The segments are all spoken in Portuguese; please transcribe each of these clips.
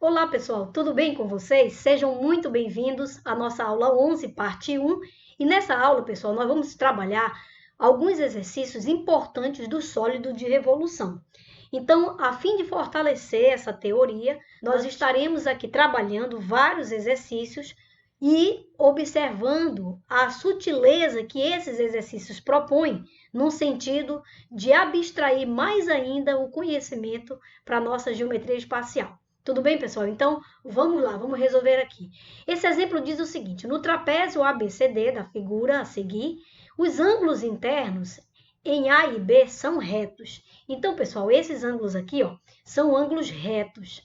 Olá, pessoal, tudo bem com vocês? Sejam muito bem-vindos à nossa aula 11, parte 1. E nessa aula, pessoal, nós vamos trabalhar alguns exercícios importantes do sólido de revolução. Então, a fim de fortalecer essa teoria, nós estaremos aqui trabalhando vários exercícios e observando a sutileza que esses exercícios propõem, no sentido de abstrair mais ainda o conhecimento para a nossa geometria espacial. Tudo bem, pessoal? Então, vamos lá, vamos resolver aqui. Esse exemplo diz o seguinte: no trapézio ABCD da figura a seguir, os ângulos internos em A e B são retos. Então, pessoal, esses ângulos aqui, ó, são ângulos retos.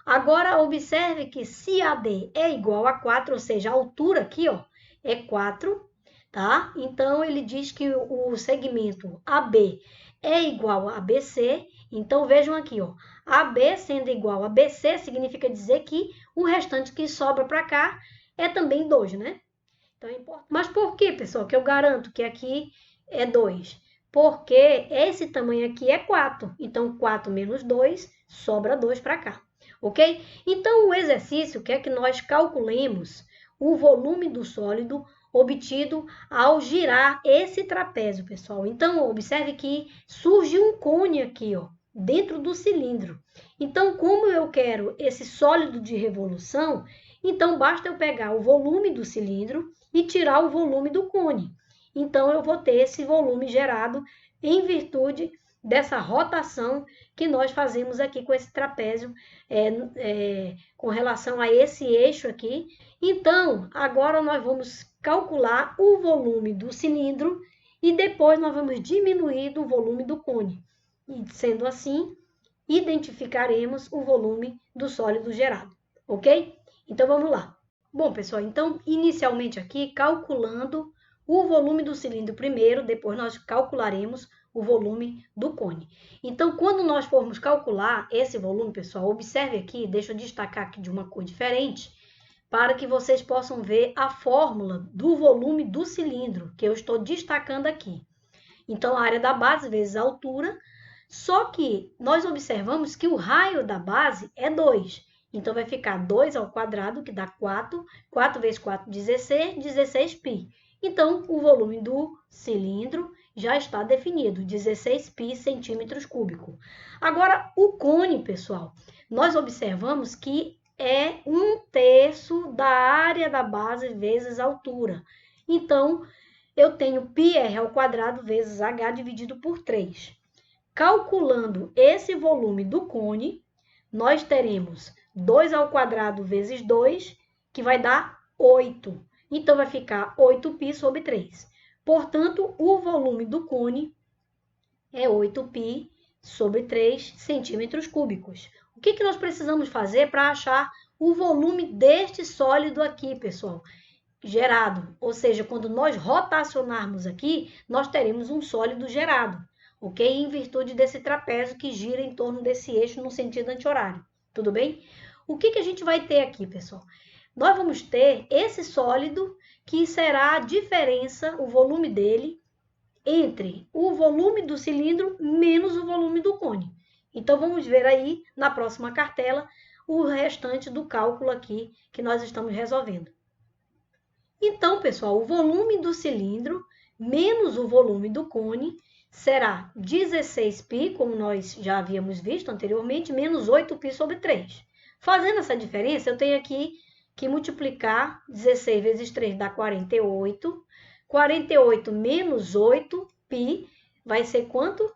Agora, observe que se AD é igual a 4, ou seja, a altura aqui, ó, é 4, tá? Então, ele diz que o segmento AB é igual a BC. Então, vejam aqui, ó, AB sendo igual a BC, significa dizer que o restante que sobra para cá é também 2, né? Então, é importante. Mas por que, pessoal, que eu garanto que aqui é 2? Porque esse tamanho aqui é 4. Então, 4 menos 2, sobra 2 para cá, ok? Então, o exercício quer que nós calculemos o volume do sólido obtido ao girar esse trapézio, pessoal. Então, observe que surge um cone aqui, ó, dentro do cilindro. Então, como eu quero esse sólido de revolução, então basta eu pegar o volume do cilindro e tirar o volume do cone. Então, eu vou ter esse volume gerado em virtude dessa rotação que nós fazemos aqui com esse trapézio com relação a esse eixo aqui. Então, agora nós vamos calcular o volume do cilindro e depois nós vamos diminuir o volume do cone. E, sendo assim, identificaremos o volume do sólido gerado, ok? Então, vamos lá. Bom, pessoal, então, inicialmente aqui, calculando o volume do cilindro primeiro, depois nós calcularemos o volume do cone. Então, quando nós formos calcular esse volume, pessoal, observe aqui, deixa eu destacar aqui de uma cor diferente, para que vocês possam ver a fórmula do volume do cilindro, que eu estou destacando aqui. Então, a área da base vezes a altura, só que nós observamos que o raio da base é 2. Então, vai ficar 2 ao quadrado, que dá 4. 4 vezes 4, 16, 16π. Então, o volume do cilindro já está definido, 16π centímetros cúbicos. Agora, o cone, pessoal, nós observamos que é 1/3 da área da base vezes a altura. Então, eu tenho πr ao quadrado vezes h dividido por 3. Calculando esse volume do cone, nós teremos 2 ao quadrado vezes 2, que vai dar 8. Então, vai ficar 8π sobre 3. Portanto, o volume do cone é 8π sobre 3 centímetros cúbicos. O que nós precisamos fazer para achar o volume deste sólido aqui, pessoal? Gerado. Ou seja, quando nós rotacionarmos aqui, nós teremos um sólido gerado, ok? Em virtude desse trapézio que gira em torno desse eixo no sentido anti-horário. Tudo bem? O que a gente vai ter aqui, pessoal? Nós vamos ter esse sólido que será a diferença, o volume dele, entre o volume do cilindro menos o volume do cone. Então, vamos ver aí na próxima cartela o restante do cálculo aqui que nós estamos resolvendo. Então, pessoal, o volume do cilindro menos o volume do cone será 16π, como nós já havíamos visto anteriormente, menos 8π sobre 3. Fazendo essa diferença, eu tenho aqui que multiplicar 16 vezes 3 dá 48. 48 menos 8π vai ser quanto?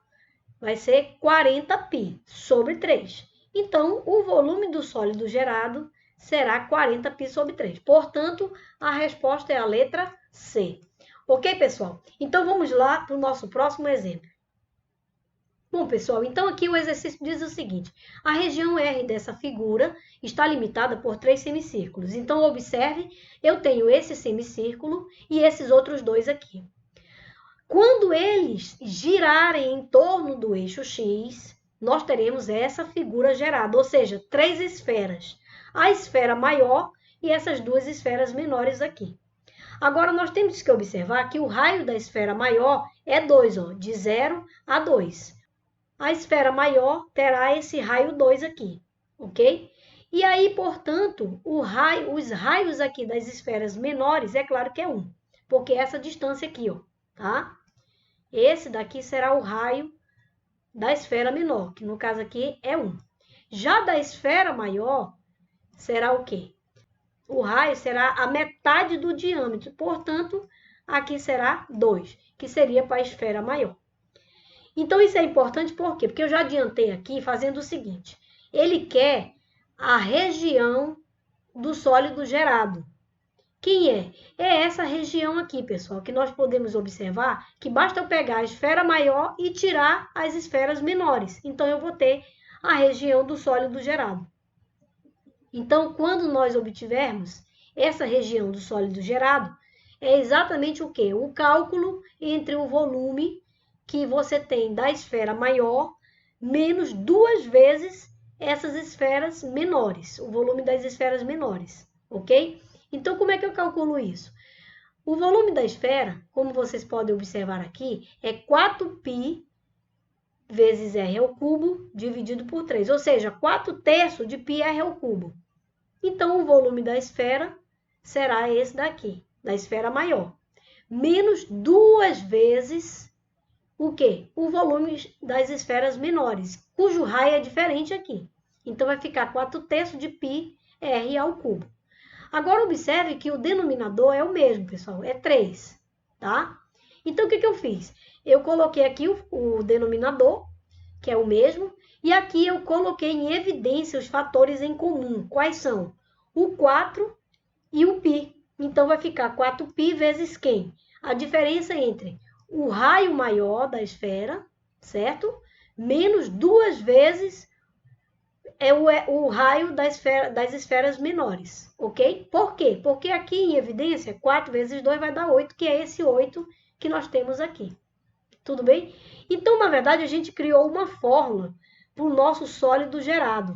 Vai ser 40π sobre 3. Então, o volume do sólido gerado será 40π sobre 3. Portanto, a resposta é a letra C. Ok, pessoal? Então, vamos lá para o nosso próximo exemplo. Bom, pessoal, então aqui o exercício diz o seguinte: a região R dessa figura está limitada por 3 semicírculos. Então, observe, eu tenho esse semicírculo e esses outros dois aqui. Quando eles girarem em torno do eixo X, nós teremos essa figura gerada, ou seja, 3 esferas. A esfera maior e essas duas esferas menores aqui. Agora, nós temos que observar que o raio da esfera maior é 2, ó, de 0 a 2. A esfera maior terá esse raio 2 aqui, ok? E aí, portanto, os raios aqui das esferas menores, é claro que é 1, porque essa distância aqui, ó, tá? Esse daqui será o raio da esfera menor, que no caso aqui é 1. Já da esfera maior, será o quê? O raio será a metade do diâmetro, portanto, aqui será 2, que seria para a esfera maior. Então, isso é importante por quê? Porque eu já adiantei aqui fazendo o seguinte. Ele quer a região do sólido gerado. Quem é? É essa região aqui, pessoal, que nós podemos observar que basta eu pegar a esfera maior e tirar as esferas menores. Então, eu vou ter a região do sólido gerado. Então, quando nós obtivermos essa região do sólido gerado, é exatamente o quê? O cálculo entre o volume que você tem da esfera maior menos 2 vezes essas esferas menores, o volume das esferas menores, ok? Então, como é que eu calculo isso? O volume da esfera, como vocês podem observar aqui, é 4π vezes r ao cubo dividido por 3, ou seja, 4/3 de πr ao cubo. Então, o volume da esfera será esse daqui, da esfera maior, menos 2 vezes o quê? O volume das esferas menores, cujo raio é diferente aqui. Então, vai ficar 4/3 de πr ao cubo. Agora, observe que o denominador é o mesmo, pessoal, é 3, tá? Então, o que eu fiz? Eu coloquei aqui o denominador, que é o mesmo, e aqui eu coloquei em evidência os fatores em comum. Quais são? O 4 e o π. Então, vai ficar 4π vezes quem? A diferença entre o raio maior da esfera, certo? Menos 2 vezes o raio das esferas menores, ok? Por quê? Porque aqui em evidência, 4 vezes 2 vai dar 8, que é esse 8 que nós temos aqui. Tudo bem? Então, na verdade, a gente criou uma fórmula para o nosso sólido gerado.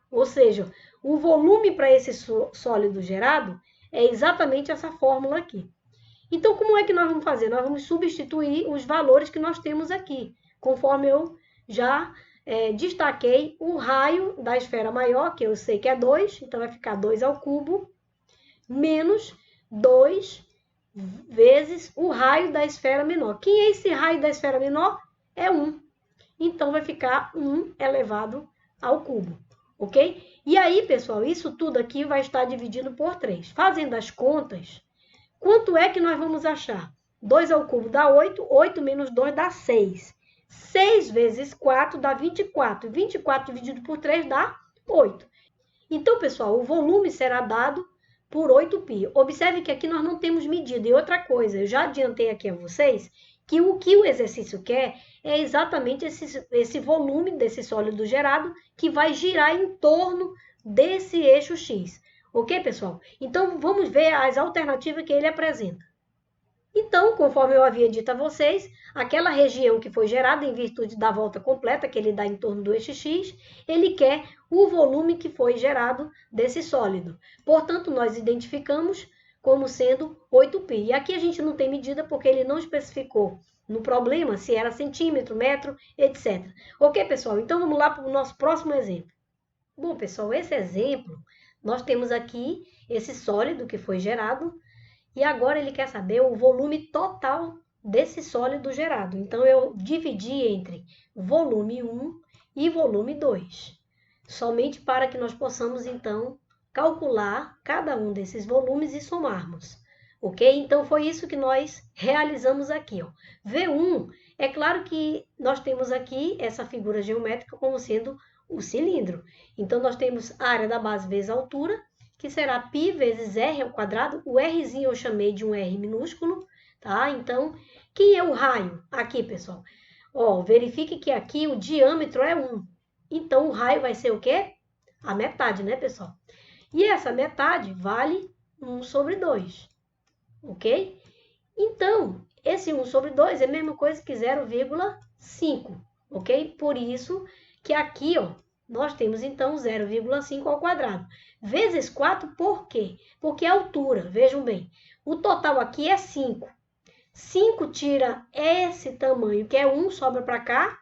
Ou seja, o volume para esse sólido gerado é exatamente essa fórmula aqui. Então, como é que nós vamos fazer? Nós vamos substituir os valores que nós temos aqui, conforme eu já destaquei o raio da esfera maior, que eu sei que é 2, então vai ficar 2 ao cubo, menos 2 vezes o raio da esfera menor. Quem é esse raio da esfera menor? É 1. Então, vai ficar 1 elevado ao cubo, ok? E aí, pessoal, isso tudo aqui vai estar dividido por 3. Fazendo as contas, quanto é que nós vamos achar? 2 ao cubo dá 8, 8 menos 2 dá 6. 6 vezes 4 dá 24. 24 dividido por 3 dá 8. Então, pessoal, o volume será dado por 8π. Observe que aqui nós não temos medida. E outra coisa, eu já adiantei aqui a vocês que o exercício quer é exatamente esse volume desse sólido gerado que vai girar em torno desse eixo X. Ok, pessoal? Então, vamos ver as alternativas que ele apresenta. Então, conforme eu havia dito a vocês, aquela região que foi gerada em virtude da volta completa, que ele dá em torno do eixo X, ele quer o volume que foi gerado desse sólido. Portanto, nós identificamos como sendo 8π. E aqui a gente não tem medida porque ele não especificou no problema se era centímetro, metro, etc. Ok, pessoal? Então, vamos lá para o nosso próximo exemplo. Bom, pessoal, esse exemplo, nós temos aqui esse sólido que foi gerado, e agora ele quer saber o volume total desse sólido gerado. Então, eu dividi entre volume 1 e volume 2, somente para que nós possamos, então, calcular cada um desses volumes e somarmos. Ok? Então, foi isso que nós realizamos aqui. Ó. V1, é claro que nós temos aqui essa figura geométrica como sendo o cilindro. Então, nós temos a área da base vezes a altura, que será π vezes r ao quadrado. O rzinho eu chamei de um r minúsculo, tá? Então, quem é o raio? Aqui, pessoal. Ó, verifique que aqui o diâmetro é 1. Então, o raio vai ser o quê? A metade, né, pessoal? E essa metade vale 1 sobre 2, ok? Então, esse 1 sobre 2 é a mesma coisa que 0,5, ok? Por isso que aqui, ó, nós temos, então, 0,5 ao quadrado. Vezes 4, por quê? Porque a altura, vejam bem, o total aqui é 5. 5 tira esse tamanho, que é 1, sobra para cá,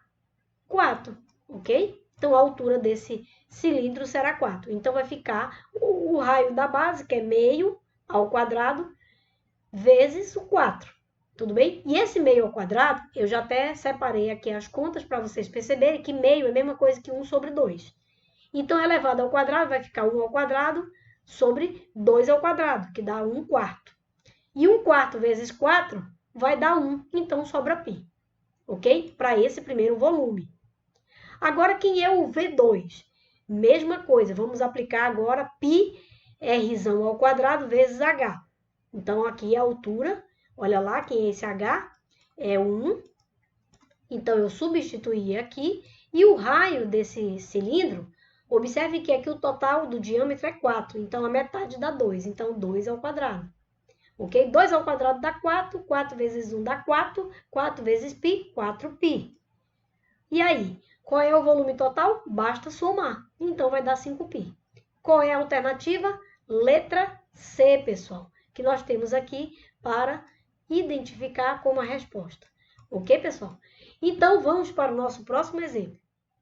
4, ok? Então, a altura desse cilindro será 4. Então, vai ficar o raio da base, que é meio ao quadrado, vezes o 4. Tudo bem? E esse meio ao quadrado, eu já até separei aqui as contas para vocês perceberem que meio é a mesma coisa que 1 sobre 2. Então, elevado ao quadrado vai ficar 1 ao quadrado sobre 2 ao quadrado, que dá 1 quarto. E 1 quarto vezes 4 vai dar 1, então sobra π. Ok? Para esse primeiro volume. Agora, quem é o V2? Mesma coisa, vamos aplicar agora π r ao quadrado vezes h. Então, aqui a altura, olha lá, quem é esse h? É 1. Então, eu substituí aqui. E o raio desse cilindro, observe que aqui o total do diâmetro é 4. Então, a metade dá 2. Então, 2 ao quadrado. Ok? 2 ao quadrado dá 4. 4 vezes 1 dá 4. 4 vezes π, 4π. E aí, qual é o volume total? Basta somar. Então, vai dar 5π. Qual é a alternativa? Letra C, pessoal, que nós temos aqui para identificar como a resposta. Ok, pessoal? Então, vamos para o nosso próximo exemplo.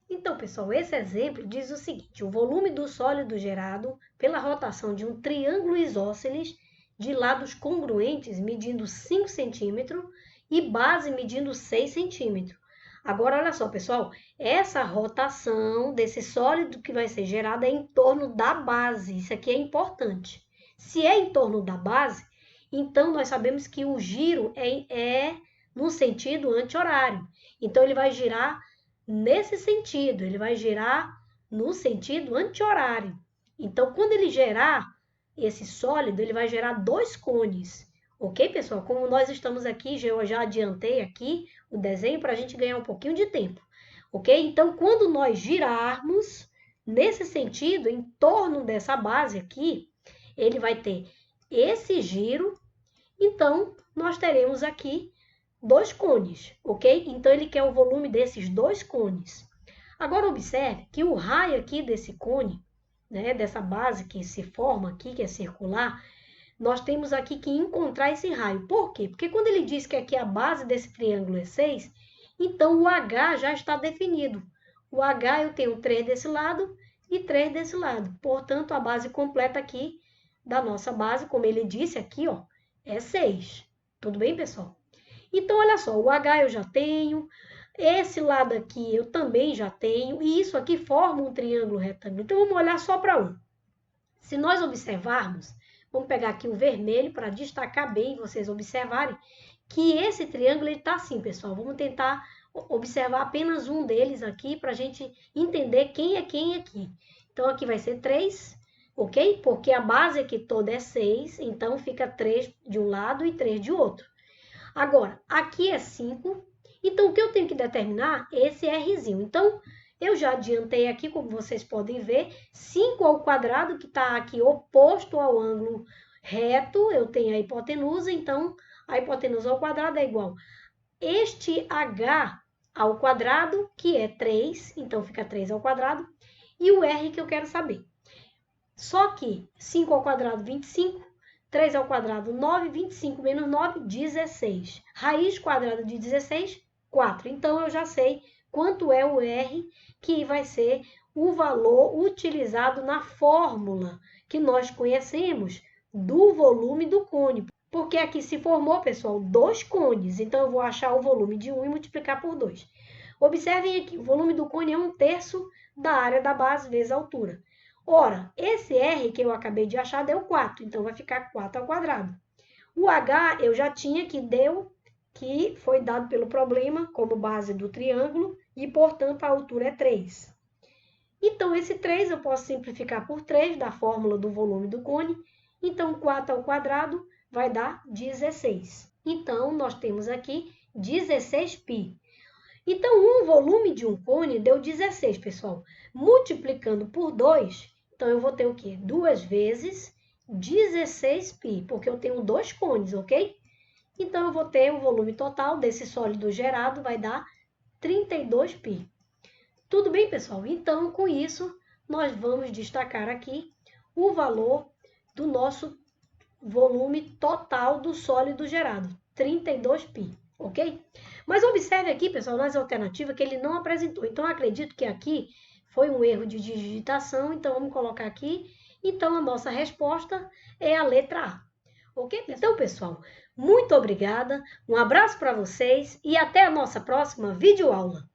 Então, pessoal, esse exemplo diz o seguinte: o volume do sólido gerado pela rotação de um triângulo isósceles de lados congruentes medindo 5 centímetros e base medindo 6 centímetros. Agora, olha só, pessoal, essa rotação desse sólido que vai ser gerado é em torno da base. Isso aqui é importante. Se é em torno da base, então nós sabemos que o giro é no sentido anti-horário. Então, ele vai girar nesse sentido, ele vai girar no sentido anti-horário. Então, quando ele gerar esse sólido, ele vai gerar dois cones. Ok, pessoal? Como nós estamos aqui, eu já adiantei aqui o desenho para a gente ganhar um pouquinho de tempo. Ok? Então, quando nós girarmos nesse sentido, em torno dessa base aqui, ele vai ter esse giro. Então, nós teremos aqui dois cones, ok? Então, ele quer o volume desses dois cones. Agora, observe que o raio aqui desse cone, né, dessa base que se forma aqui, que é circular, nós temos aqui que encontrar esse raio. Por quê? Porque quando ele diz que aqui a base desse triângulo é 6, então o H já está definido. O H eu tenho 3 desse lado e 3 desse lado. Portanto, a base completa aqui da nossa base, como ele disse aqui, ó, é 6. Tudo bem, pessoal? Então, olha só, o H eu já tenho, esse lado aqui eu também já tenho, e isso aqui forma um triângulo retângulo. Então, vamos olhar só para um. Se nós observarmos, vamos pegar aqui o vermelho para destacar bem, vocês observarem, que esse triângulo está assim, pessoal. Vamos tentar observar apenas um deles aqui para a gente entender quem é quem aqui. Então, aqui vai ser 3, ok? Porque a base aqui toda é 6, então fica 3 de um lado e 3 de outro. Agora, aqui é 5, então o que eu tenho que determinar é esse Rzinho. Então, eu já adiantei aqui, como vocês podem ver, 5 ao quadrado, que está aqui oposto ao ângulo reto, eu tenho a hipotenusa, então a hipotenusa ao quadrado é igual este H ao quadrado, que é 3, então fica 3 ao quadrado, e o R que eu quero saber. Só que 5 ao quadrado, 25, 3 ao quadrado, 9, 25 menos 9, 16. Raiz quadrada de 16, 4. Então, eu já sei quanto é o R, que vai ser o valor utilizado na fórmula que nós conhecemos do volume do cone. Porque aqui se formou, pessoal, dois cones. Então, eu vou achar o volume de 1 e multiplicar por 2. Observem aqui, o volume do cone é 1/3 da área da base vezes a altura. Ora, esse R que eu acabei de achar deu 4, então vai ficar 4 ao quadrado. O H eu já tinha que foi dado pelo problema como base do triângulo e, portanto, a altura é 3. Então, esse 3 eu posso simplificar por 3 da fórmula do volume do cone. Então, 4 ao quadrado vai dar 16. Então, nós temos aqui 16π. Então, um volume de um cone deu 16, pessoal. Multiplicando por 2, então eu vou ter o quê? 2 vezes 16π, porque eu tenho dois cones, ok? Então, eu vou ter o volume total desse sólido gerado, vai dar 32π. Tudo bem, pessoal? Então, com isso, nós vamos destacar aqui o valor do nosso volume total do sólido gerado, 32π, ok? Mas observe aqui, pessoal, nas alternativas que ele não apresentou. Então, eu acredito que aqui Foi um erro de digitação, então vamos colocar aqui. Então, a nossa resposta é a letra A. Ok? Então, pessoal, muito obrigada, um abraço para vocês e até a nossa próxima videoaula.